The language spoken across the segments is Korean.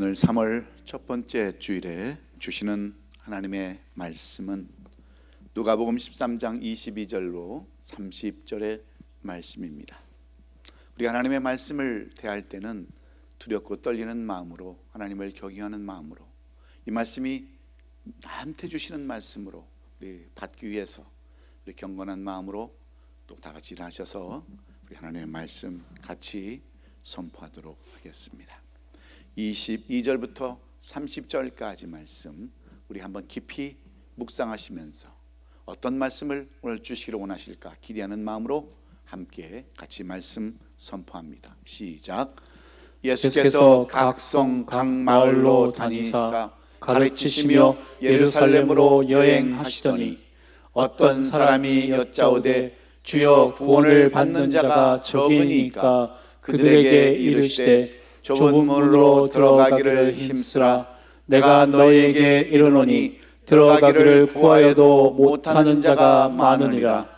오늘 3월 첫 번째 주일에 주시는 하나님의 말씀은 누가복음 13장 22절로 30절의 말씀입니다. 우리가 하나님의 말씀을 대할 때는 두렵고 떨리는 마음으로, 하나님을 경외하는 마음으로, 이 말씀이 나한테 주시는 말씀으로 우리 받기 위해서 우리 경건한 마음으로 또 다 같이 일하셔서 우리 하나님의 말씀 같이 선포하도록 하겠습니다. 22절부터 30절까지 말씀 우리 한번 깊이 묵상하시면서 어떤 말씀을 오늘 주시기를 원하실까 기대하는 마음으로 함께 같이 말씀 선포합니다. 시작. 예수께서 각 성 각 마을로 다니사 가르치시며 예루살렘으로 여행하시더니 어떤 사람이 여짜오되 주여 구원을 받는 자가 적으니까 그들에게 이르시되 좁은 문으로 들어가기를 힘쓰라. 내가 너희에게 이르노니 들어가기를 구하여도 못하는 자가 많으니라.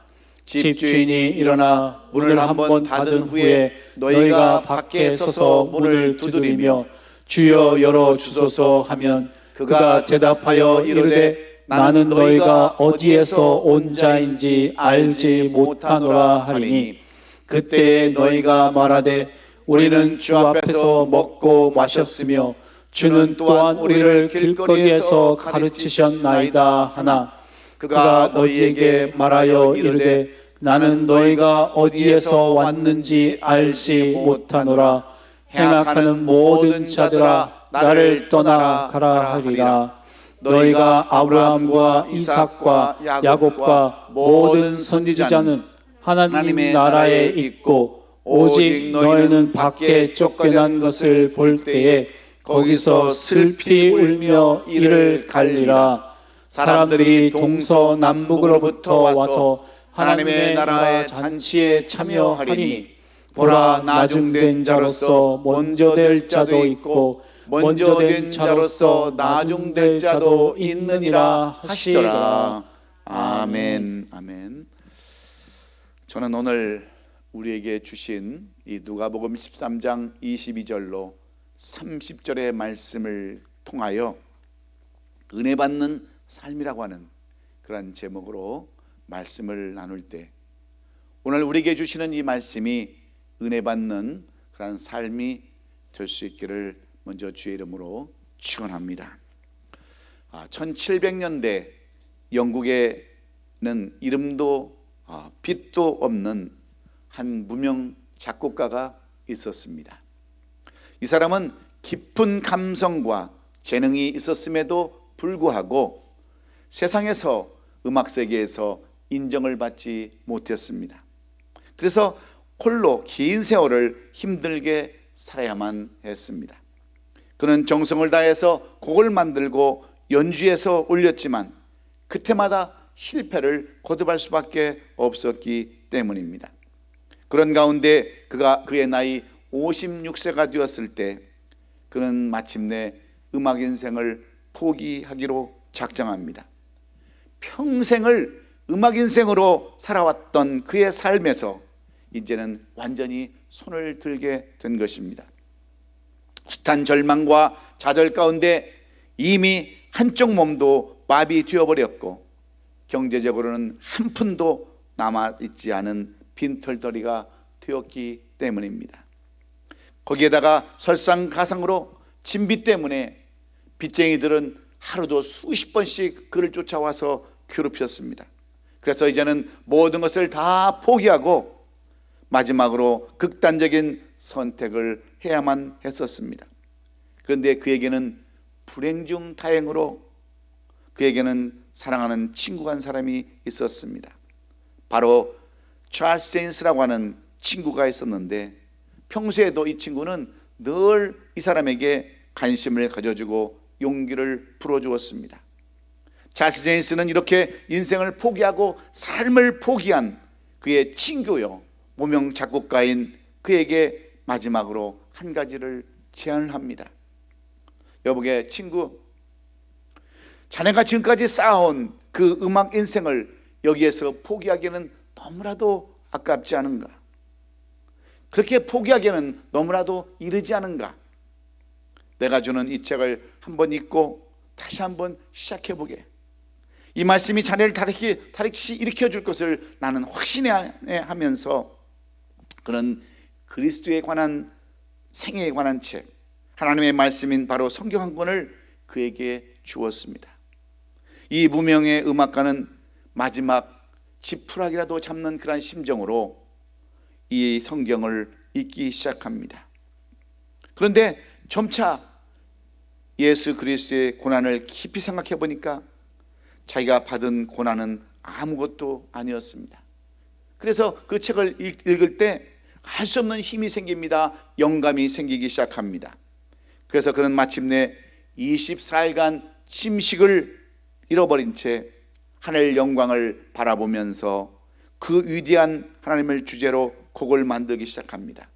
집주인이 일어나 문을 한번 닫은 후에 너희가 밖에 서서 문을 두드리며 주여 열어주소서 하면 그가 대답하여 이르되 나는 너희가 어디에서 온 자인지 알지 못하노라 하리니 그때에 너희가 말하되 우리는 주 앞에서 먹고 마셨으며 주는 또한 우리를 길거리에서 가르치셨나이다 하나 그가 너희에게 말하여 이르되 나는 너희가 어디에서 왔는지 알지 못하노라. 행악하는 모든 자들아 나를 떠나라 가라 하리라. 너희가 아브라함과 이삭과 야곱과 모든 선지자는 하나님 나라에 있고 오직 너희는 밖에 쫓겨난 것을 볼 때에 거기서 슬피 울며 이를 갈리라. 사람들이 동서남북으로부터 와서 하나님의 나라의 잔치에 참여하리니 보라 나중된 자로서 먼저 될 자도 있고 먼저 된 자로서 나중될 자도 있느니라 하시더라. 아멘. 아멘. 저는 오늘 우리에게 주신 이 누가복음 13장 22절로 30절의 말씀을 통하여 은혜 받는 삶이라고 하는 그런 제목으로 말씀을 나눌 때 오늘 우리에게 주시는 이 말씀이 은혜 받는 그런 삶이 될 수 있기를 먼저 주의 이름으로 축원합니다. 1700년대 영국에는 이름도 빛도 없는 한 무명 작곡가가 있었습니다. 이 사람은 깊은 감성과 재능이 있었음에도 불구하고 세상에서 음악 세계에서 인정을 받지 못했습니다. 그래서 홀로 긴 세월을 힘들게 살아야만 했습니다. 그는 정성을 다해서 곡을 만들고 연주해서 올렸지만 그때마다 실패를 거듭할 수밖에 없었기 때문입니다. 그런 가운데 그의 나이 56세가 되었을 때 그는 마침내 음악 인생을 포기하기로 작정합니다. 평생을 음악 인생으로 살아왔던 그의 삶에서 이제는 완전히 손을 들게 된 것입니다. 숱한 절망과 좌절 가운데 이미 한쪽 몸도 마비 되어버렸고 경제적으로는 한 푼도 남아있지 않은 빈털터리가 되었기 때문입니다. 거기에다가 설상가상으로 진비 때문에 빚쟁이들은 하루도 수십 번씩 그를 쫓아와서 괴롭혔습니다. 그래서 이제는 모든 것을 다 포기하고 마지막으로 극단적인 선택을 해야만 했었습니다. 그런데 그에게는 불행 중 다행으로 그에게는 사랑하는 친구가 한 사람이 있었습니다. 바로 찰스 제인스라고 하는 친구가 있었는데 평소에도 이 친구는 늘 이 사람에게 관심을 가져주고 용기를 불어주었습니다. 찰스 제인스는 이렇게 인생을 포기하고 삶을 포기한 그의 친구요 무명 작곡가인 그에게 마지막으로 한 가지를 제안을 합니다. 여보게 친구, 자네가 지금까지 쌓아온 그 음악 인생을 여기에서 포기하기에는 너무나도 아깝지 않은가? 그렇게 포기하기에는 너무나도 이르지 않은가? 내가 주는 이 책을 한번 읽고 다시 한번 시작해보게. 이 말씀이 자네를 다시 일으켜줄 것을 나는 확신하면서 그런 그리스도에 관한 생애에 관한 책, 하나님의 말씀인 바로 성경 한 권을 그에게 주었습니다. 이 무명의 음악가는 마지막 지푸라기라도 잡는 그런 심정으로 이 성경을 읽기 시작합니다. 그런데 점차 예수 그리스도의 고난을 깊이 생각해 보니까 자기가 받은 고난은 아무것도 아니었습니다. 그래서 그 책을 읽을 때 알 수 없는 힘이 생깁니다. 영감이 생기기 시작합니다. 그래서 그는 마침내 24일간 침식을 잃어버린 채 하늘 영광을 바라보면서 그 위대한 하나님을 주제로 곡을 만들기 시작합니다.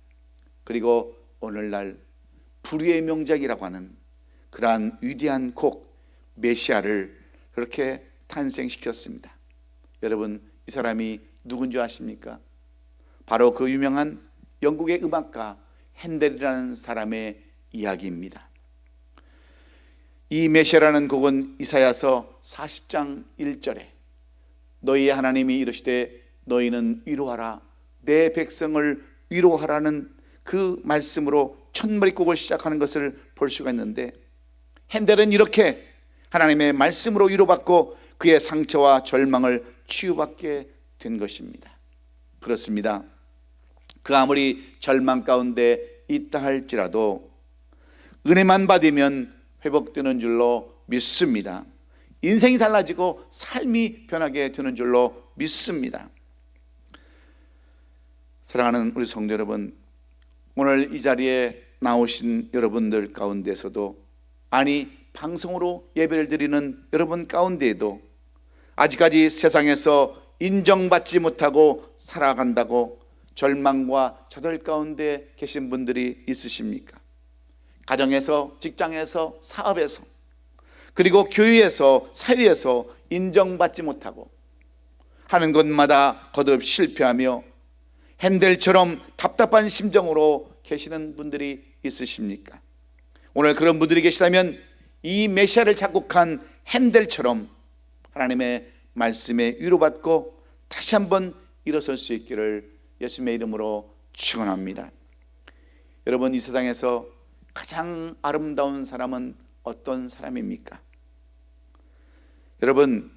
그리고 오늘날 불의의 명작이라고 하는 그러한 위대한 곡 메시아를 그렇게 탄생시켰습니다. 여러분, 이 사람이 누군지 아십니까? 바로 그 유명한 영국의 음악가 핸델이라는 사람의 이야기입니다. 이 메시아라는 곡은 이사야서 40장 1절에 너희의 하나님이 이르시되 너희는 위로하라 내 백성을 위로하라는 그 말씀으로 첫머리곡을 시작하는 것을 볼 수가 있는데, 핸델은 이렇게 하나님의 말씀으로 위로받고 그의 상처와 절망을 치유받게 된 것입니다. 그렇습니다. 그 아무리 절망 가운데 있다 할지라도 은혜만 받으면 회복되는 줄로 믿습니다. 인생이 달라지고 삶이 변하게 되는 줄로 믿습니다. 사랑하는 우리 성도 여러분, 오늘 이 자리에 나오신 여러분들 가운데서도, 아니 방송으로 예배를 드리는 여러분 가운데에도 아직까지 세상에서 인정받지 못하고 살아간다고 절망과 좌절 가운데 계신 분들이 있으십니까? 가정에서, 직장에서, 사업에서, 그리고 교회에서, 사회에서 인정받지 못하고 하는 것마다 거듭 실패하며 핸델처럼 답답한 심정으로 계시는 분들이 있으십니까? 오늘 그런 분들이 계시다면 이 메시아를 작곡한 핸델처럼 하나님의 말씀에 위로받고 다시 한번 일어설 수 있기를 예수님의 이름으로 축원합니다. 여러분, 이 세상에서 가장 아름다운 사람은 어떤 사람입니까? 여러분,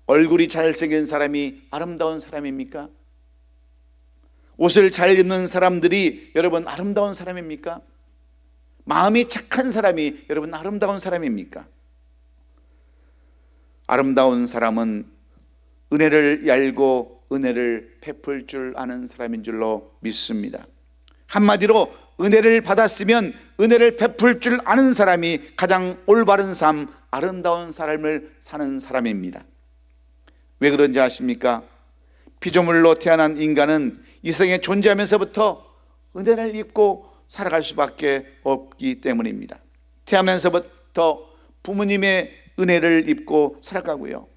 얼굴이 잘생긴 사람이 아름다운 사람입니까? 옷을 잘 입는 사람들이 여러분 아름다운 사람입니까? 마음이 착한 사람이 여러분 아름다운 사람입니까? 아름다운 사람은 은혜를 알고 은혜를 베풀 줄 아는 사람인 줄로 믿습니다. 한마디로 은혜를 받았으면 은혜를 베풀 줄 아는 사람이 가장 올바른 삶, 아름다운 삶을 사는 사람입니다. 왜 그런지 아십니까? 피조물로 태어난 인간은 이 세상에 존재하면서부터 은혜를 입고 살아갈 수밖에 없기 때문입니다. 태어나면서부터 부모님의 은혜를 입고 살아가고요,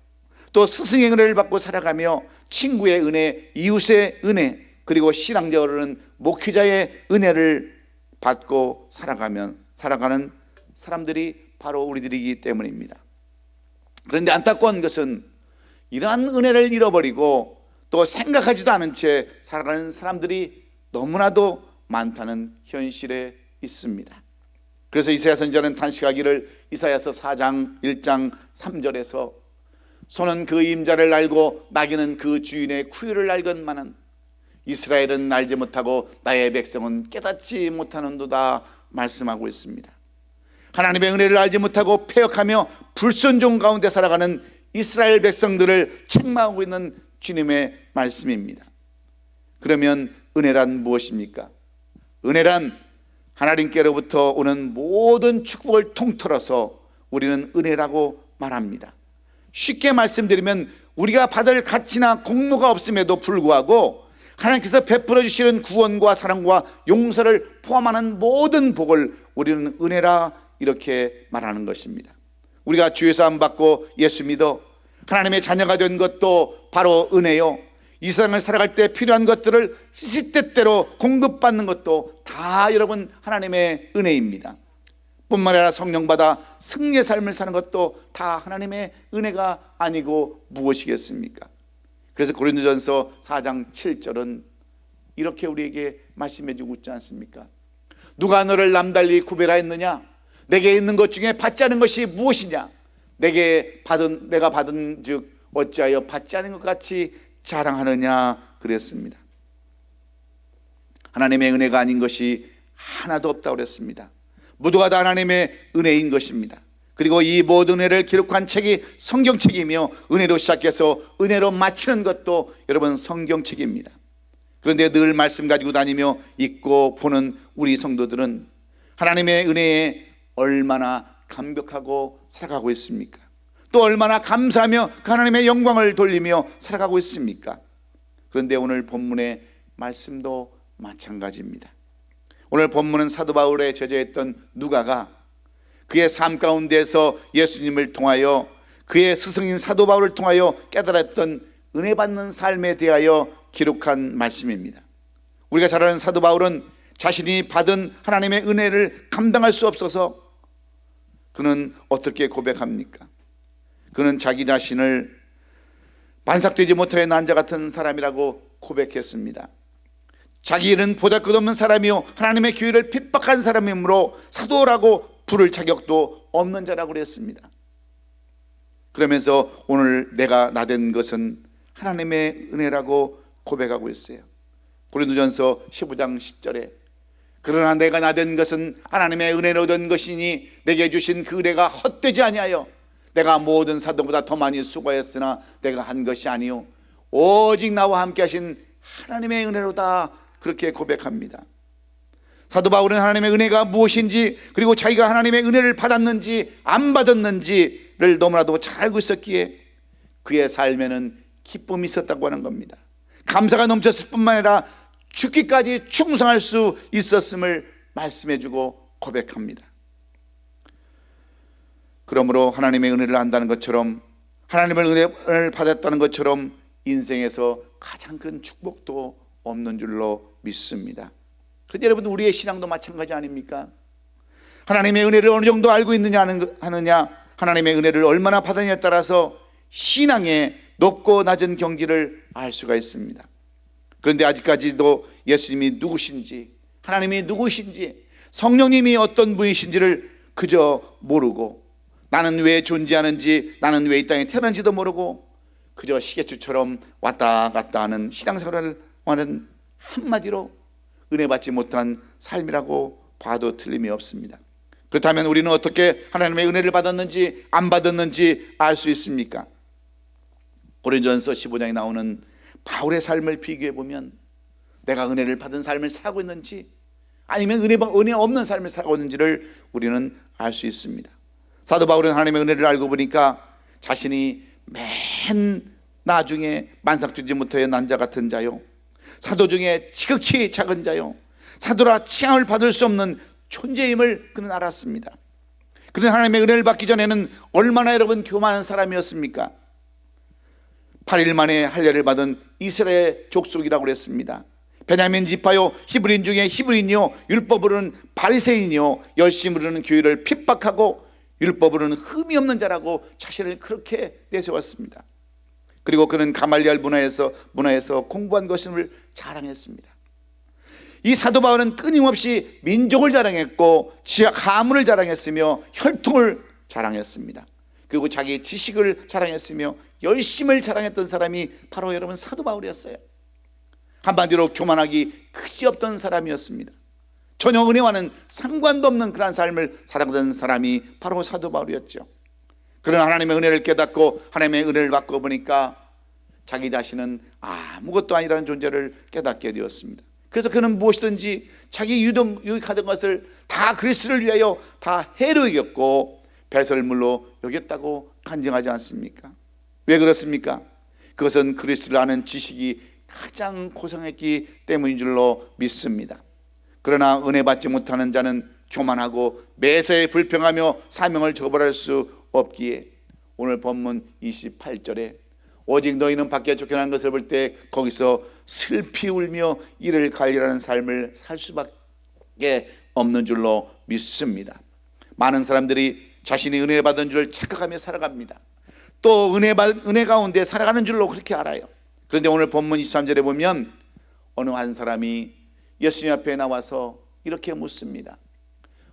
또 스승의 은혜를 받고 살아가며 친구의 은혜, 이웃의 은혜, 그리고 신앙적으로는 목회자의 은혜를 받고 살아가는 사람들이 바로 우리들이기 때문입니다. 그런데 안타까운 것은 이러한 은혜를 잃어버리고 또 생각하지도 않은 채 살아가는 사람들이 너무나도 많다는 현실에 있습니다. 그래서 이사야 선지자는 탄식하기를 이사야서 4장 1장 3절에서 소는 그 임자를 알고 나귀는 그 주인의 쿠유를 알건만은 이스라엘은 알지 못하고 나의 백성은 깨닫지 못하는도다 말씀하고 있습니다. 하나님의 은혜를 알지 못하고 패역하며 불순종 가운데 살아가는 이스라엘 백성들을 책망하고 있는 주님의 말씀입니다. 그러면 은혜란 무엇입니까? 은혜란 하나님께로부터 오는 모든 축복을 통틀어서 우리는 은혜라고 말합니다. 쉽게 말씀드리면 우리가 받을 가치나 공로가 없음에도 불구하고 하나님께서 베풀어 주시는 구원과 사랑과 용서를 포함하는 모든 복을 우리는 은혜라 이렇게 말하는 것입니다. 우리가 주의 사함 받고 예수 믿어 하나님의 자녀가 된 것도 바로 은혜요, 이 세상을 살아갈 때 필요한 것들을 시시때때로 공급받는 것도 다 여러분 하나님의 은혜입니다. 뿐만 아니라 성령 받아 승리의 삶을 사는 것도 다 하나님의 은혜가 아니고 무엇이겠습니까? 그래서 고린도전서 4장 7절은 이렇게 우리에게 말씀해 주고 있지 않습니까? 누가 너를 남달리 구별하였느냐? 내게 있는 것 중에 받지 않은 것이 무엇이냐? 내가 받은 즉 어찌하여 받지 않은 것 같이 자랑하느냐 그랬습니다. 하나님의 은혜가 아닌 것이 하나도 없다고 그랬습니다. 모두가 다 하나님의 은혜인 것입니다. 그리고 이 모든 은혜를 기록한 책이 성경책이며 은혜로 시작해서 은혜로 마치는 것도 여러분 성경책입니다. 그런데 늘 말씀 가지고 다니며 읽고 보는 우리 성도들은 하나님의 은혜에 얼마나 감격하고 살아가고 있습니까? 또 얼마나 감사하며 그 하나님의 영광을 돌리며 살아가고 있습니까? 그런데 오늘 본문의 말씀도 마찬가지입니다. 오늘 본문은 사도 바울의 제자였던 누가가 그의 삶 가운데서 예수님을 통하여 그의 스승인 사도 바울을 통하여 깨달았던 은혜 받는 삶에 대하여 기록한 말씀입니다. 우리가 잘 아는 사도 바울은 자신이 받은 하나님의 은혜를 감당할 수 없어서 그는 어떻게 고백합니까? 그는 자기 자신을 반삭되지 못하여 난자 같은 사람이라고 고백했습니다. 자기 일은 보잘것없는 사람이요 하나님의 교회를 핍박한 사람이므로 사도라고 부를 자격도 없는 자라고 그랬습니다. 그러면서 오늘 내가 나된 것은 하나님의 은혜라고 고백하고 있어요. 고린도전서 15장 10절에 그러나 내가 나된 것은 하나님의 은혜로 얻은 것이니 내게 주신 그 은혜가 헛되지 아니하여 내가 모든 사도보다 더 많이 수고하였으나 내가 한 것이 아니요 오직 나와 함께 하신 하나님의 은혜로다 그렇게 고백합니다. 사도 바울은 하나님의 은혜가 무엇인지 그리고 자기가 하나님의 은혜를 받았는지 안 받았는지를 너무나도 잘 알고 있었기에 그의 삶에는 기쁨이 있었다고 하는 겁니다. 감사가 넘쳤을 뿐만 아니라 죽기까지 충성할 수 있었음을 말씀해주고 고백합니다. 그러므로 하나님의 은혜를 안다는 것처럼 하나님의 은혜를 받았다는 것처럼 인생에서 가장 큰 축복도 없는 줄로 믿습니다. 그런데 여러분 우리의 신앙도 마찬가지 아닙니까? 하나님의 은혜를 어느 정도 알고 있느냐 하느냐 하나님의 은혜를 얼마나 받았느냐에 따라서 신앙의 높고 낮은 경지를 알 수가 있습니다. 그런데 아직까지도 예수님이 누구신지 하나님이 누구신지 성령님이 어떤 분이신지를 그저 모르고 나는 왜 존재하는지 나는 왜 이 땅에 태어난지도 모르고 그저 시계추처럼 왔다 갔다 하는 신앙생활을 하는 한마디로 은혜 받지 못한 삶이라고 봐도 틀림이 없습니다. 그렇다면 우리는 어떻게 하나님의 은혜를 받았는지 안 받았는지 알 수 있습니까? 고린도전서 15장에 나오는 바울의 삶을 비교해 보면 내가 은혜를 받은 삶을 살고 있는지 아니면 은혜 없는 삶을 살고 있는지를 우리는 알 수 있습니다. 사도 바울은 하나님의 은혜를 알고 보니까 자신이 맨 나중에 만삭되지 못하여 난자 같은 자요 사도 중에 지극히 작은 자요 사도라 칭함을 받을 수 없는 존재임을 그는 알았습니다. 그는 하나님의 은혜를 받기 전에는 얼마나 여러분 교만한 사람이었습니까? 8일 만에 할례를 받은 이스라엘 족속이라고 그랬습니다. 베냐민 지파요 히브리인 중에 히브리인이요 율법으로는 바리새인이요 열심으로는 교회를 핍박하고 율법으로는 흠이 없는 자라고 자신을 그렇게 내세웠습니다. 그리고 그는 가말리엘 문화에서 공부한 것임을 자랑했습니다. 이 사도 바울은 끊임없이 민족을 자랑했고 지하 가문을 자랑했으며 혈통을 자랑했습니다. 그리고 자기 지식을 자랑했으며 열심을 자랑했던 사람이 바로 여러분 사도 바울이었어요. 한마디로 교만하기 그지없던 사람이었습니다. 전혀 은혜와는 상관도 없는 그런 삶을 살아가던 사람이 바로 사도 바울이었죠. 그러나 하나님의 은혜를 깨닫고 하나님의 은혜를 받고 보니까 자기 자신은 아무것도 아니라는 존재를 깨닫게 되었습니다. 그래서 그는 무엇이든지 자기 유익하던 것을 다 그리스도를 위하여 다 해로 여겼고 배설물로 여겼다고 간증하지 않습니까? 왜 그렇습니까? 그것은 그리스도를 아는 지식이 가장 고상했기 때문인 줄로 믿습니다. 그러나 은혜 받지 못하는 자는 교만하고 매사에 불평하며 사명을 저버릴 수 없기에 오늘 본문 28절에 오직 너희는 밖에 쫓겨난 것을 볼 때 거기서 슬피 울며 이를 갈리라는 삶을 살 수밖에 없는 줄로 믿습니다. 많은 사람들이 자신이 은혜 받은 줄 착각하며 살아갑니다. 또 은혜 가운데 살아가는 줄로 그렇게 알아요. 그런데 오늘 본문 23절에 보면 어느 한 사람이 예수님 앞에 나와서 이렇게 묻습니다.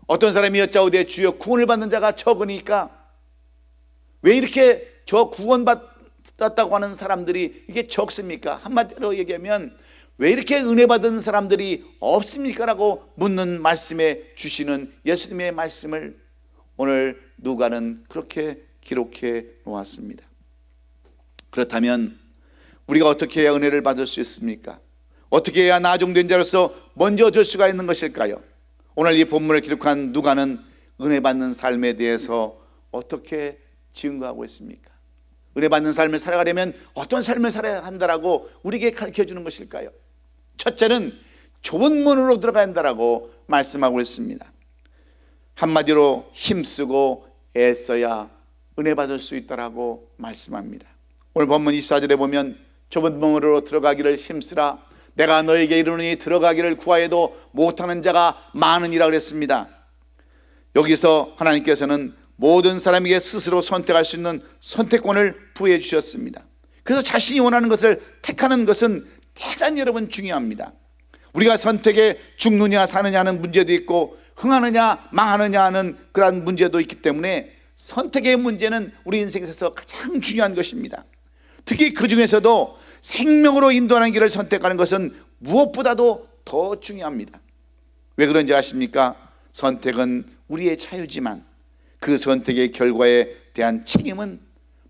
어떤 사람이 여짜오되 주여 구원을 받는 자가 적으니까 왜 이렇게 저 구원받았다고 하는 사람들이 이게 적습니까? 한마디로 얘기하면 왜 이렇게 은혜 받은 사람들이 없습니까? 라고 묻는 말씀에 주시는 예수님의 말씀을 오늘 누가는 그렇게 기록해 놓았습니다. 그렇다면 우리가 어떻게 해야 은혜를 받을 수 있습니까? 어떻게 해야 나종된 자로서 먼저 될 수가 있는 것일까요? 오늘 이 본문을 기록한 누가는 은혜 받는 삶에 대해서 어떻게 증거하고 있습니까? 은혜 받는 삶을 살아가려면 어떤 삶을 살아야 한다라고 우리에게 가르쳐 주는 것일까요? 첫째는 좁은 문으로 들어가야 한다라고 말씀하고 있습니다. 한마디로 힘쓰고 애써야 은혜 받을 수 있다라고 말씀합니다. 오늘 본문 24절에 보면 좁은 문으로 들어가기를 힘쓰라 내가 너에게 이르노니 들어가기를 구하여도 못하는 자가 많으니라 그랬습니다. 여기서 하나님께서는 모든 사람에게 스스로 선택할 수 있는 선택권을 부여해 주셨습니다. 그래서 자신이 원하는 것을 택하는 것은 대단히 여러분 중요합니다. 우리가 선택에 죽느냐 사느냐 하는 문제도 있고 흥하느냐 망하느냐 하는 그런 문제도 있기 때문에 선택의 문제는 우리 인생에 있어서 가장 중요한 것입니다. 특히 그 중에서도 생명으로 인도하는 길을 선택하는 것은 무엇보다도 더 중요합니다. 왜 그런지 아십니까? 선택은 우리의 자유지만 그 선택의 결과에 대한 책임은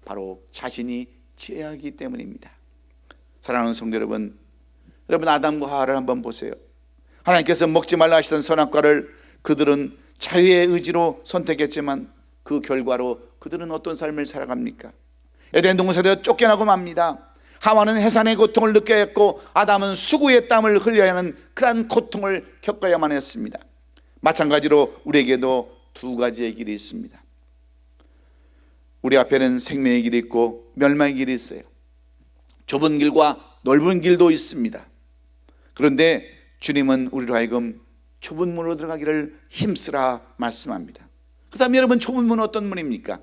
바로 자신이 지어야 하기 때문입니다. 사랑하는 성도 여러분, 아담과 하와를 한번 보세요. 하나님께서 먹지 말라 하시던 선악과를 그들은 자유의 의지로 선택했지만 그 결과로 그들은 어떤 삶을 살아갑니까? 에덴 동산에서 쫓겨나고 맙니다. 하와는 해산의 고통을 느껴야 했고 아담은 수고의 땀을 흘려야 하는 그러한 고통을 겪어야만 했습니다. 마찬가지로 우리에게도 두 가지의 길이 있습니다. 우리 앞에는 생명의 길이 있고 멸망의 길이 있어요. 좁은 길과 넓은 길도 있습니다. 그런데 주님은 우리로 하여금 좁은 문으로 들어가기를 힘쓰라 말씀합니다. 그다음에 여러분, 좁은 문은 어떤 문입니까?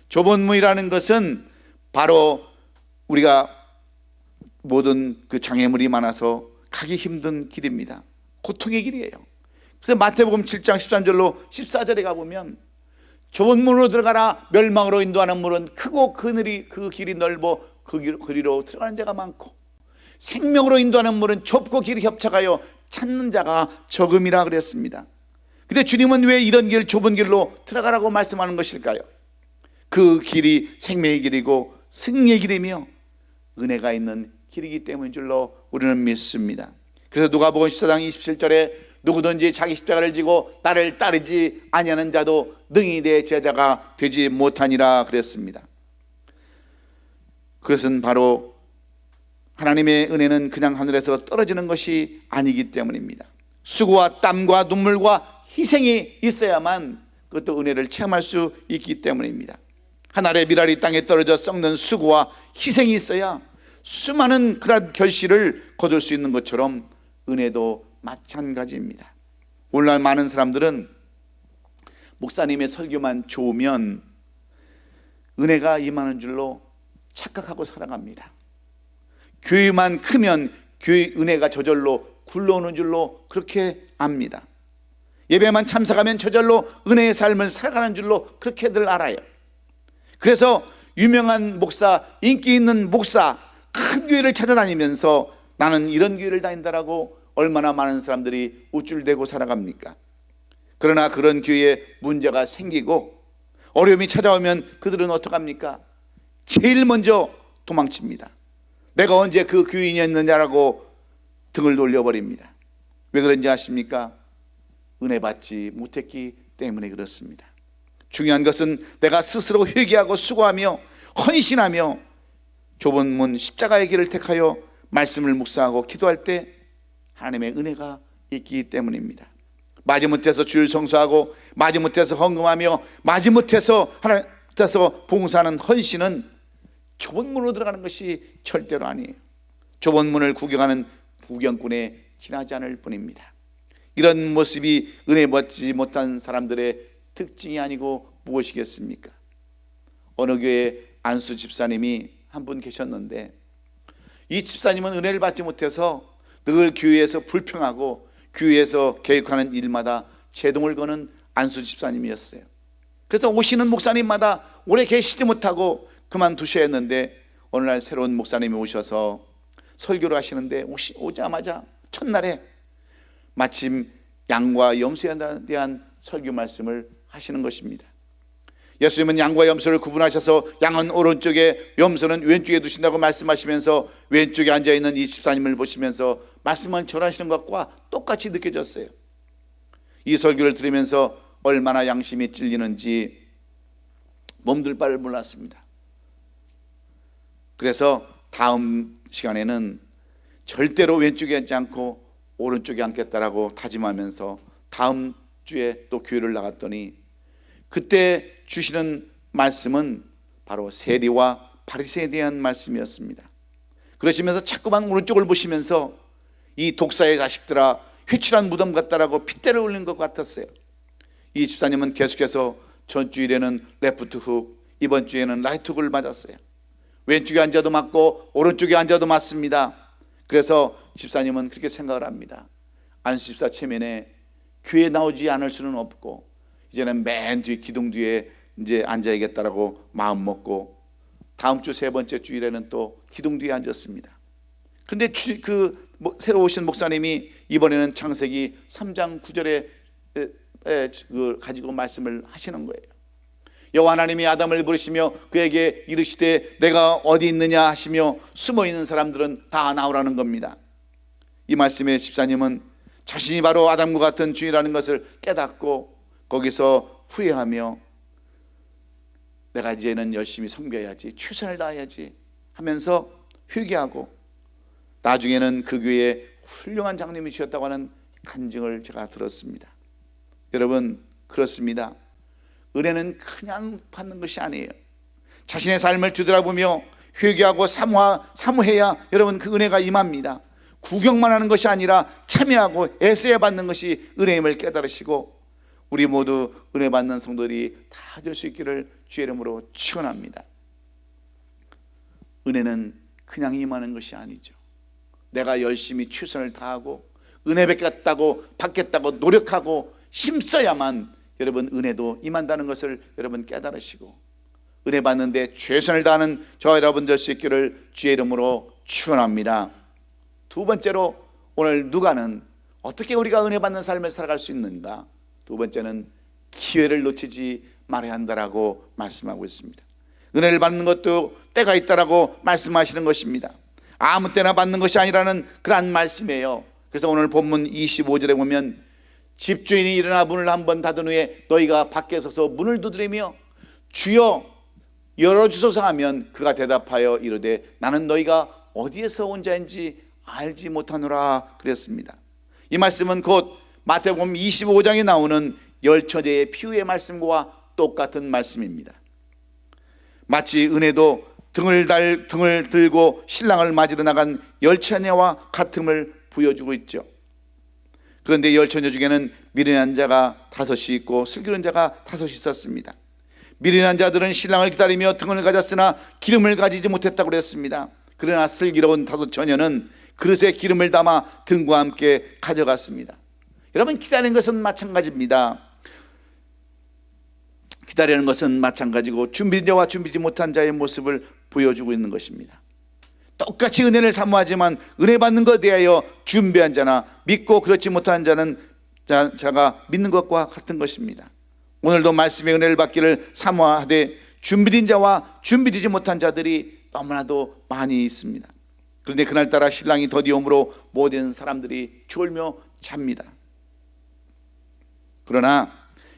좁은 문이라는 것은 바로 우리가 모든 그 장애물이 많아서 가기 힘든 길입니다. 고통의 길이에요. 그래서 마태복음 7장 13절로 14절에 가보면 좁은 문으로 들어가라 멸망으로 인도하는 문은 크고 그 길이 넓어 그 길로 들어가는 자가 많고 생명으로 인도하는 문은 좁고 길이 협착하여 찾는 자가 적음이라 그랬습니다. 근데 주님은 왜 이런 길, 좁은 길로 들어가라고 말씀하는 것일까요? 그 길이 생명의 길이고 승리의 길이며 은혜가 있는 길이기 때문인 줄로 우리는 믿습니다. 그래서 누가복음 14장 27절에 누구든지 자기 십자가를 지고 나를 따르지 아니하는 자도 능히 내 제자가 되지 못하니라 그랬습니다. 그것은 바로 하나님의 은혜는 그냥 하늘에서 떨어지는 것이 아니기 때문입니다. 수고와 땀과 눈물과 희생이 있어야만 그것도 은혜를 체험할 수 있기 때문입니다. 한 알의 밀알이 땅에 떨어져 썩는 수고와 희생이 있어야 수많은 그런 결실을 거둘 수 있는 것처럼 은혜도 마찬가지입니다. 오늘날 많은 사람들은 목사님의 설교만 좋으면 은혜가 임하는 줄로 착각하고 살아갑니다. 교회만 크면 교회 은혜가 저절로 굴러오는 줄로 그렇게 압니다. 예배만 참석하면 저절로 은혜의 삶을 살아가는 줄로 그렇게들 알아요. 그래서 유명한 목사, 인기 있는 목사, 큰 교회를 찾아다니면서 나는 이런 교회를 다닌다라고 얼마나 많은 사람들이 우쭐대고 살아갑니까? 그러나 그런 교회에 문제가 생기고 어려움이 찾아오면 그들은 어떡합니까? 제일 먼저 도망칩니다. 내가 언제 그 교인이었느냐라고 등을 돌려버립니다. 왜 그런지 아십니까? 은혜 받지 못했기 때문에 그렇습니다. 중요한 것은 내가 스스로 회개하고 수고하며 헌신하며 좁은 문 십자가의 길을 택하여 말씀을 묵상하고 기도할 때 하나님의 은혜가 있기 때문입니다. 마지못해서 주일 성수하고 마지못해서 헌금하며 마지못해서 하나님 앞에서 봉사하는 헌신은 좁은 문으로 들어가는 것이 절대로 아니에요. 좁은 문을 구경하는 구경꾼에 지나지 않을 뿐입니다. 이런 모습이 은혜 받지 못한 사람들의 특징이 아니고 무엇이겠습니까? 어느 교회 안수 집사님이 한 분 계셨는데, 이 집사님은 은혜를 받지 못해서 늘 교회에서 불평하고 교회에서 계획하는 일마다 제동을 거는 안수 집사님이었어요. 그래서 오시는 목사님마다 오래 계시지 못하고 그만두셔야 했는데, 어느 날 새로운 목사님이 오셔서 설교를 하시는데 오자마자 첫날에 마침 양과 염소에 대한 설교 말씀을 하시는 것입니다. 예수님은 양과 염소를 구분하셔서 양은 오른쪽에 염소는 왼쪽에 두신다고 말씀하시면서 왼쪽에 앉아있는 이 집사님을 보시면서 말씀을 전하시는 것과 똑같이 느껴졌어요. 이 설교를 들으면서 얼마나 양심이 찔리는지 몸둘 바를 몰랐습니다. 그래서 다음 시간에는 절대로 왼쪽에 앉지 않고 오른쪽에 앉겠다라고 다짐하면서 다음 주에 또 교회를 나갔더니, 그때 주시는 말씀은 바로 세리와 바리새에 대한 말씀이었습니다. 그러시면서 자꾸만 오른쪽을 보시면서 이 독사의 자식들아, 회칠한 무덤 같다라고 핏대를 올린 것 같았어요. 이 집사님은 계속해서 전주일에는 레프트 훅, 이번 주에는 라이트 훅을 맞았어요. 왼쪽에 앉아도 맞고 오른쪽에 앉아도 맞습니다. 그래서 집사님은 그렇게 생각을 합니다. 안수 집사 체면에 교회에 나오지 않을 수는 없고, 이제는 맨 뒤 기둥 뒤에 이제 앉아야겠다라고 마음 먹고 다음 주 세 번째 주일에는 또 기둥 뒤에 앉았습니다. 그런데 새로 오신 목사님이 이번에는 창세기 3장 9절에 가지고 말씀을 하시는 거예요. 여호와 하나님이 아담을 부르시며 그에게 이르시되 내가 어디 있느냐 하시며 숨어있는 사람들은 다 나오라는 겁니다. 이 말씀에 집사님은 자신이 바로 아담과 같은 주인이라는 것을 깨닫고 거기서 후회하며 내가 이제는 열심히 섬겨야지, 최선을 다해야지 하면서 회개하고, 나중에는 그 교회에 훌륭한 장님이셨다고 하는 간증을 제가 들었습니다. 여러분, 그렇습니다. 은혜는 그냥 받는 것이 아니에요. 자신의 삶을 뒤돌아보며 회개하고 사모해야 여러분 그 은혜가 임합니다. 구경만 하는 것이 아니라 참여하고 애써야 받는 것이 은혜임을 깨달으시고, 우리 모두 은혜 받는 성도들이 다 될 수 있기를 주의 이름으로 축원합니다. 은혜는 그냥 임하는 것이 아니죠. 내가 열심히 최선을 다하고 은혜 받겠다고 노력하고 힘써야만 여러분 은혜도 임한다는 것을 여러분 깨달으시고, 은혜 받는데 최선을 다하는 저와 여러분 될 수 있기를 주의 이름으로 축원합니다. 두 번째로, 오늘 누가는 어떻게 우리가 은혜 받는 삶을 살아갈 수 있는가? 두 번째는 기회를 놓치지 말아야 한다라고 말씀하고 있습니다. 은혜를 받는 것도 때가 있다라고 말씀하시는 것입니다. 아무 때나 받는 것이 아니라는 그런 말씀이에요. 그래서 오늘 본문 25절에 보면, 집주인이 일어나 문을 한번 닫은 후에 너희가 밖에 서서 문을 두드리며 주여 열어주소서 하면 그가 대답하여 이르되 나는 너희가 어디에서 온 자인지 알지 못하노라 그랬습니다. 이 말씀은 곧 마태복음 25장에 나오는 열처제의 피후의 말씀과 똑같은 말씀입니다. 마치 은혜도 등을 들고 신랑을 맞으러 나간 열처녀와 같음을 보여주고 있죠. 그런데 열처녀 중에는 미련한 자가 5이 있고 슬기로운 자가 5이 있었습니다. 미련한 자들은 신랑을 기다리며 등을 가졌으나 기름을 가지지 못했다고 그랬습니다. 그러나 슬기로운 5처녀는 그릇에 기름을 담아 등과 함께 가져갔습니다. 여러분, 기다리는 것은 마찬가지입니다. 기다리는 것은 마찬가지고 준비된 자와 준비되지 못한 자의 모습을 보여주고 있는 것입니다. 똑같이 은혜를 사모하지만 은혜 받는 것에 대하여 준비한 자나 믿고 그렇지 못한 자가 믿는 것과 같은 것입니다. 오늘도 말씀의 은혜를 받기를 사모하되 준비된 자와 준비되지 못한 자들이 너무나도 많이 있습니다. 그런데 그날따라 신랑이 더디옴으로 모든 사람들이 졸며 잡니다. 그러나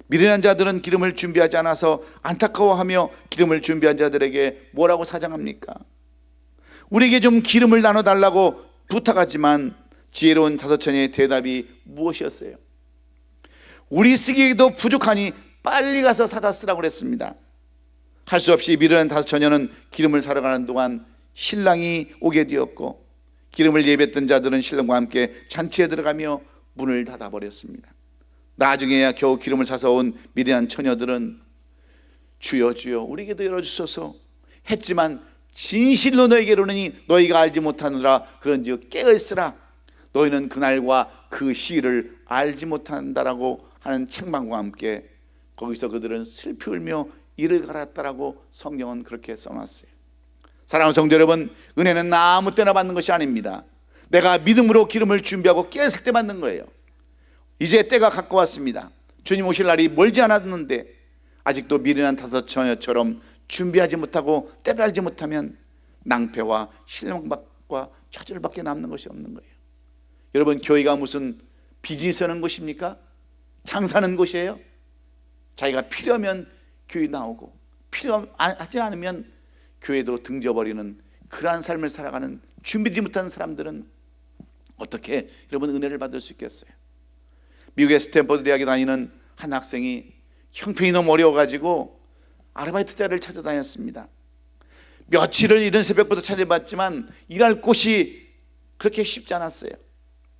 미련한 자들은 기름을 준비하지 않아서 안타까워하며 기름을 준비한 자들에게 뭐라고 사정합니까? 우리에게 좀 기름을 나눠달라고 부탁하지만 지혜로운 5처녀의 대답이 무엇이었어요? 우리 쓰기에도 부족하니 빨리 가서 사다 쓰라고 그랬습니다. 할 수 없이 미련한 5처녀는 기름을 사러 가는 동안 신랑이 오게 되었고, 기름을 예배했던 자들은 신랑과 함께 잔치에 들어가며 문을 닫아버렸습니다. 나중에야 겨우 기름을 사서 온 미디안 처녀들은 주여 주여 우리에게도 열어주소서 했지만 진실로 너에게 이르노니 너희가 알지 못하느라 그런즉 깨어있으라. 너희는 그날과 그 시일을 알지 못한다라고 하는 책망과 함께 거기서 그들은 슬피 울며 이를 갈았다라고 성경은 그렇게 써놨어요. 사랑하는 성도 여러분, 은혜는 아무 때나 받는 것이 아닙니다. 내가 믿음으로 기름을 준비하고 깨었을 때 받는 거예요. 이제 때가 가까웠습니다. 주님 오실 날이 멀지 않았는데 아직도 미련한 다섯 처녀처럼 준비하지 못하고 때를 알지 못하면 낭패와 실망과 좌절밖에 남는 것이 없는 거예요. 여러분, 교회가 무슨 비즈니스 하는 곳입니까? 장사하는 곳이에요? 자기가 필요하면 교회 나오고 필요하지 않으면 교회도 등져버리는 그러한 삶을 살아가는 준비되지 못한 사람들은 어떻게 여러분 은혜를 받을 수 있겠어요? 미국의 스탠퍼드 대학에 다니는 한 학생이 형편이 너무 어려워가지고 아르바이트자를 찾아다녔습니다. 며칠을 이른 새벽부터 찾아봤지만 일할 곳이 그렇게 쉽지 않았어요.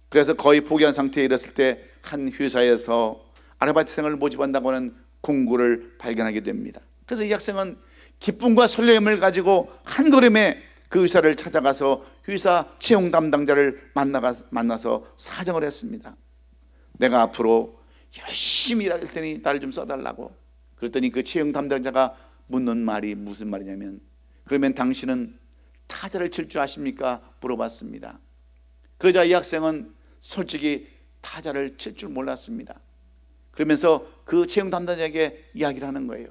그래서 거의 포기한 상태에 이르렀을 때 한 회사에서 아르바이트생을 모집한다고 하는 공고를 발견하게 됩니다. 그래서 이 학생은 기쁨과 설렘을 가지고 한 걸음에 그 회사를 찾아가서 회사 채용 담당자를 만나서 사정을 했습니다. 내가 앞으로 열심히 일할 테니 나를 좀 써달라고. 그랬더니 그 채용 담당자가 묻는 말이 무슨 말이냐면, 그러면 당신은 타자를 칠 줄 아십니까? 물어봤습니다. 그러자 이 학생은 솔직히 타자를 칠 줄 몰랐습니다. 그러면서 그 채용 담당자에게 이야기를 하는 거예요.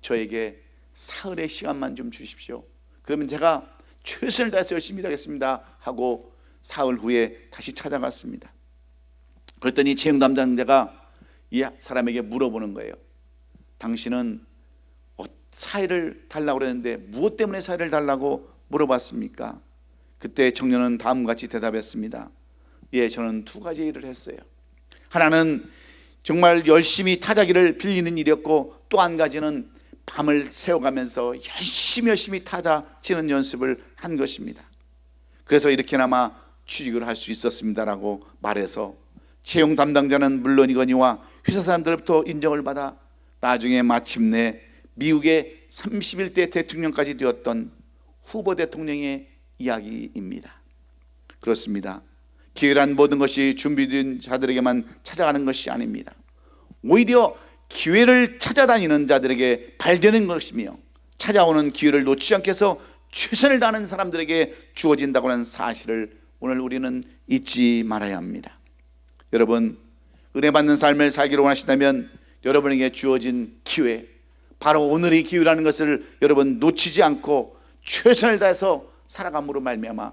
저에게 사흘의 시간만 좀 주십시오. 그러면 제가 최선을 다해서 열심히 하겠습니다 하고 사흘 후에 다시 찾아갔습니다. 그랬더니 채용 담당자가 이 사람에게 물어보는 거예요. 당신은 사회를 달라고 그랬는데 무엇 때문에 사회를 달라고 물어봤습니까? 그때 청년은 다음과 같이 대답했습니다. 예, 저는 두 가지 일을 했어요. 하나는 정말 열심히 타자기를 빌리는 일이었고, 또 한 가지는 밤을 새워가면서 열심히 타자 치는 연습을 한 것입니다. 그래서 이렇게나마 취직을 할 수 있었습니다라고 말해서 채용 담당자는 물론이거니와 회사 사람들로부터 인정을 받아 나중에 마침내 미국의 31대 대통령까지 되었던 후보 대통령의 이야기입니다. 그렇습니다. 기회란 모든 것이 준비된 자들에게만 찾아가는 것이 아닙니다. 오히려 기회를 찾아다니는 자들에게 발되는 것이며, 찾아오는 기회를 놓치지 않게 해서 최선을 다하는 사람들에게 주어진다고 하는 사실을 오늘 우리는 잊지 말아야 합니다. 여러분, 은혜 받는 삶을 살기를 원하신다면 여러분에게 주어진 기회, 바로 오늘의 기회라는 것을 여러분 놓치지 않고 최선을 다해서 살아감으로 말미암아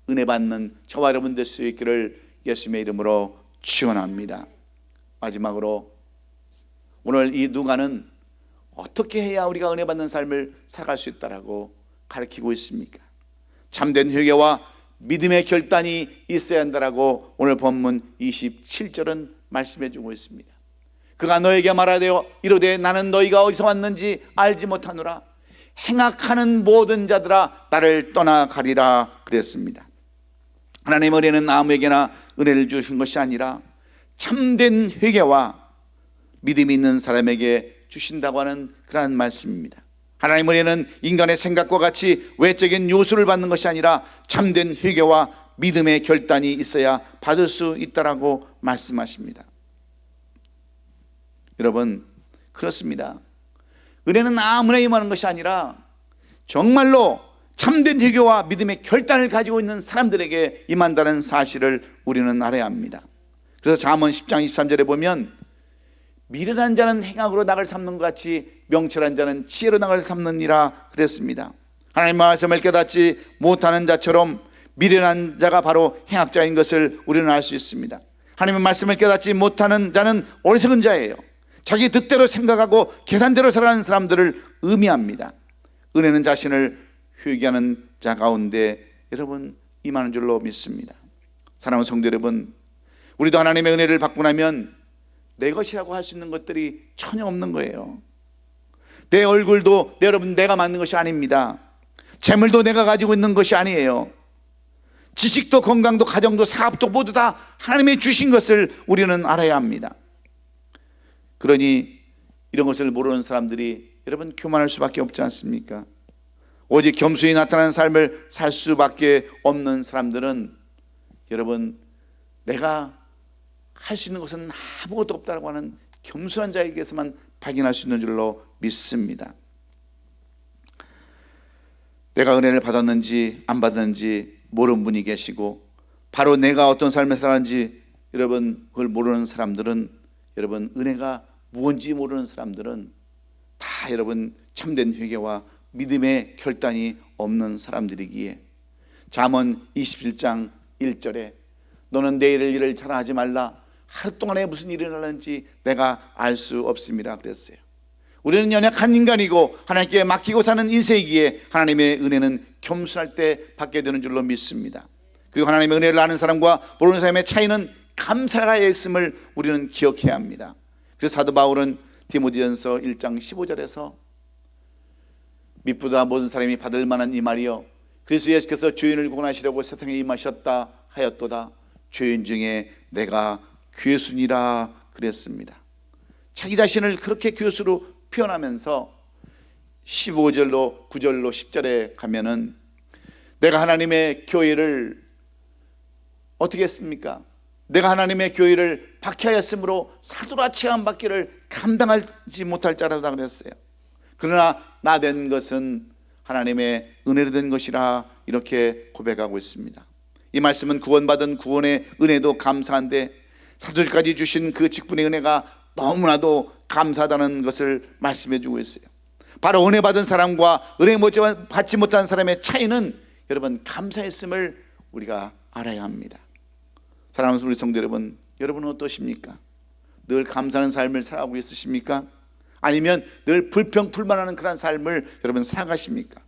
은혜 받는 저와 여러분 될 수 있기를 예수님의 이름으로 축원합니다. 마지막으로 오늘 이 누가는 어떻게 해야 우리가 은혜 받는 삶을 살아갈 수 있다라고 가르치고 있습니까? 참된 회개와 믿음의 결단이 있어야 한다라고 오늘 본문 27절은 말씀해 주고 있습니다. 그가 너에게 말하되어 이르되 나는 너희가 어디서 왔는지 알지 못하노라. 행악하는 모든 자들아 나를 떠나가리라 그랬습니다. 하나님의 은혜는 아무에게나 은혜를 주신 것이 아니라 참된 회개와 믿음이 있는 사람에게 주신다고 하는 그러한 말씀입니다. 하나님의 은혜는 인간의 생각과 같이 외적인 요소를 받는 것이 아니라 참된 회개와 믿음의 결단이 있어야 받을 수 있다라고 말씀하십니다. 여러분, 그렇습니다. 은혜는 아무나 임하는 것이 아니라 정말로 참된 회개와 믿음의 결단을 가지고 있는 사람들에게 임한다는 사실을 우리는 알아야 합니다. 그래서 잠언 10장 23절에 보면 미련한 자는 행악으로 낙을 삼는 것 같이 명철한 자는 지혜로 낙을 삼느니라 그랬습니다. 하나님의 말씀을 깨닫지 못하는 자처럼 미련한 자가 바로 행악자인 것을 우리는 알 수 있습니다. 하나님의 말씀을 깨닫지 못하는 자는 어리석은 자예요. 자기 뜻대로 생각하고 계산대로 살아가는 사람들을 의미합니다. 은혜는 자신을 회개하는 자 가운데 여러분 임하는 줄로 믿습니다. 사랑하는 성도 여러분, 우리도 하나님의 은혜를 받고 나면 내 것이라고 할 수 있는 것들이 전혀 없는 거예요. 내 얼굴도 여러분 내가 만든 것이 아닙니다. 재물도 내가 가지고 있는 것이 아니에요. 지식도 건강도 가정도 사업도 모두 다 하나님이 주신 것을 우리는 알아야 합니다. 그러니 이런 것을 모르는 사람들이 여러분 교만할 수밖에 없지 않습니까? 오직 겸손히 나타나는 삶을 살 수밖에 없는 사람들은 여러분 내가 할 수 있는 것은 아무것도 없다고 하는 겸손한 자에게서만 발견할 수 있는 줄로 믿습니다. 내가 은혜를 받았는지 안 받았는지 모르는 분이 계시고, 바로 내가 어떤 삶을 살았는지 여러분 그걸 모르는 사람들은, 여러분 은혜가 무엇인지 모르는 사람들은 다 여러분 참된 회개와 믿음의 결단이 없는 사람들이기에 잠언 27장 1절에 너는 내일의 일을 자랑하지 말라, 하루 동안에 무슨 일이 일어나는지 내가 알 수 없음이라 그랬어요. 우리는 연약한 인간이고 하나님께 맡기고 사는 인생이기에 하나님의 은혜는 겸손할 때 받게 되는 줄로 믿습니다. 그리고 하나님의 은혜를 아는 사람과 모르는 사람의 차이는 감사가 있음을 우리는 기억해야 합니다. 그래서 사도 바울은 디모데전서 1장 15절에서 미쁘다 모든 사람이 받을 만한 이 말이요 그리스도 예수께서 죄인을 구원하시려고 세상에 임하셨다 하였도다. 죄인 중에 내가 괴순이라 그랬습니다. 자기 자신을 그렇게 괴수로 표현하면서 15절로 9절로 10절에 가면은 내가 하나님의 교회를 어떻게 했습니까? 내가 하나님의 교회를 박해하였으므로 사도라 체함받기를 감당하지 못할 자라다 그랬어요. 그러나 나 된 것은 하나님의 은혜로 된 것이라 이렇게 고백하고 있습니다. 이 말씀은 구원받은 구원의 은혜도 감사한데 사도들까지 주신 그 직분의 은혜가 너무나도 감사하다는 것을 말씀해 주고 있어요. 바로 은혜 받은 사람과 은혜 받지 못한 사람의 차이는 여러분 감사했음을 우리가 알아야 합니다. 사랑하는 우리 성도 여러분, 여러분은 어떠십니까? 늘 감사하는 삶을 살아가고 있으십니까? 아니면 늘 불평불만하는 그런 삶을 여러분 살아가십니까?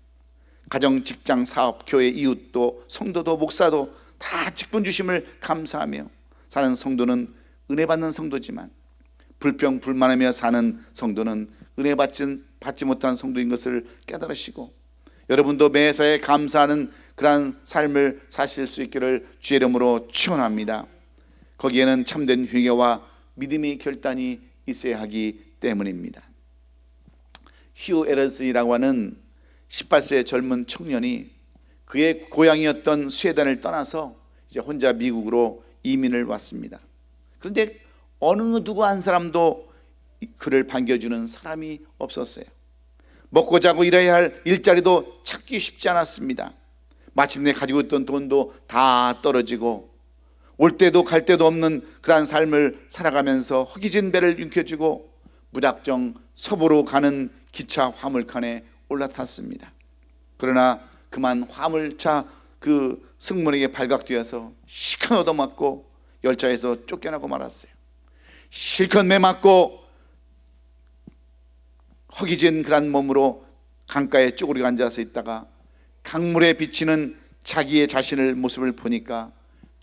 가정, 직장, 사업, 교회, 이웃도, 성도도, 목사도 다 직분 주심을 감사하며 사는 성도는 은혜 받는 성도지만, 불평불만하며 사는 성도는 은혜 받지 못한 성도인 것을 깨달으시고, 여러분도 매사에 감사하는 그러한 삶을 사실 수 있기를 주의 이름으로 축원합니다. 거기에는 참된 회개와 믿음의 결단이 있어야 하기 때문입니다. 휴 에런슨이라고 하는 18세 젊은 청년이 그의 고향이었던 스웨덴을 떠나서 이제 혼자 미국으로 이민을 왔습니다. 그런데 어느 누구 한 사람도 그를 반겨주는 사람이 없었어요. 먹고 자고 일해야 할 일자리도 찾기 쉽지 않았습니다. 마침내 가지고 있던 돈도 다 떨어지고 올 때도 갈 때도 없는 그러한 삶을 살아가면서 허기진 배를 움켜쥐고 무작정 서부로 가는 기차 화물칸에 올라탔습니다. 그러나 그만 화물차 그 승무원에게 발각되어서 시큰 얻어맞고 열차에서 쫓겨나고 말았어요. 실컷 매맞고 허기진 그런 몸으로 강가에 쭈그리고 앉아서 있다가 강물에 비치는 자기의 자신을 모습을 보니까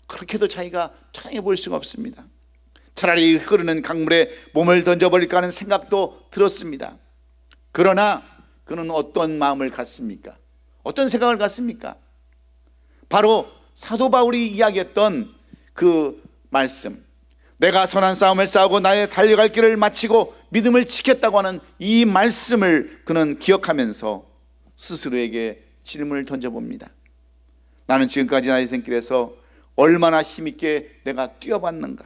그렇게도 자기가 천하게 보일 수가 없습니다. 차라리 흐르는 강물에 몸을 던져버릴까 하는 생각도 들었습니다. 그러나 그는 어떤 마음을 갖습니까? 어떤 생각을 갖습니까? 바로 사도 바울이 이야기했던 그 말씀, 내가 선한 싸움을 싸우고 나의 달려갈 길을 마치고 믿음을 지켰다고 하는 이 말씀을 그는 기억하면서 스스로에게 질문을 던져봅니다. 나는 지금까지 나의 생길에서 얼마나 힘있게 내가 뛰어봤는가?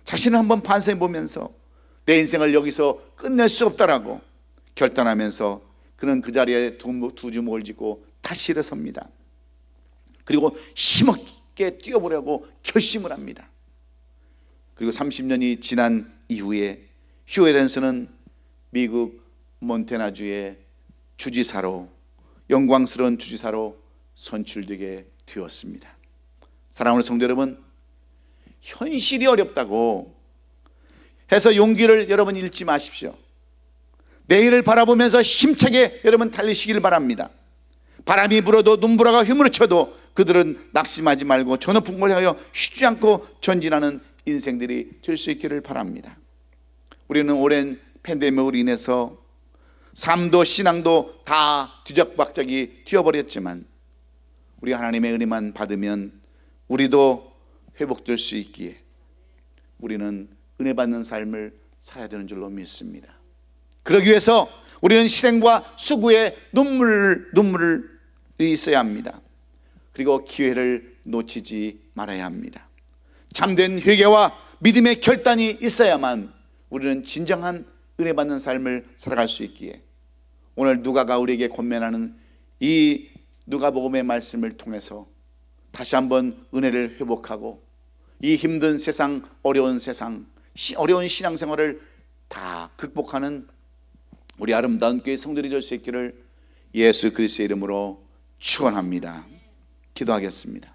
자신을 한번 반성해 보면서 내 인생을 여기서 끝낼 수 없다라고 결단하면서 그는 그 자리에 두 주먹을 쥐고 다시 일어섭니다. 그리고 힘있게 뛰어보려고 결심을 합니다. 그리고 30년이 지난 이후에 휴 에런슨은 미국 몬태나주의 주지사로, 영광스러운 주지사로 선출되게 되었습니다. 사랑하는 성도 여러분, 현실이 어렵다고 해서 용기를 여러분 잃지 마십시오. 내일을 바라보면서 힘차게 여러분 달리시길 바랍니다. 바람이 불어도 눈보라가 휘몰아쳐도 그들은 낙심하지 말고 저 높은 걸 향하여 쉬지 않고 전진하는 인생들이 될 수 있기를 바랍니다. 우리는 오랜 팬데믹으로 인해서 삶도 신앙도 다 뒤적박적이 튀어버렸지만 우리 하나님의 은혜만 받으면 우리도 회복될 수 있기에 우리는 은혜 받는 삶을 살아야 되는 줄로 믿습니다. 그러기 위해서 우리는 희생과 수고의 눈물이 있어야 합니다. 그리고 기회를 놓치지 말아야 합니다. 참된 회개와 믿음의 결단이 있어야만 우리는 진정한 은혜 받는 삶을 살아갈 수 있기에 오늘 누가가 우리에게 권면하는 이 누가복음의 말씀을 통해서 다시 한번 은혜를 회복하고 이 힘든 세상, 어려운 세상, 어려운 신앙생활을 다 극복하는 우리 아름다운 교회 성도들이 될 수 있기를 예수 그리스도의 이름으로 축원합니다. 기도하겠습니다.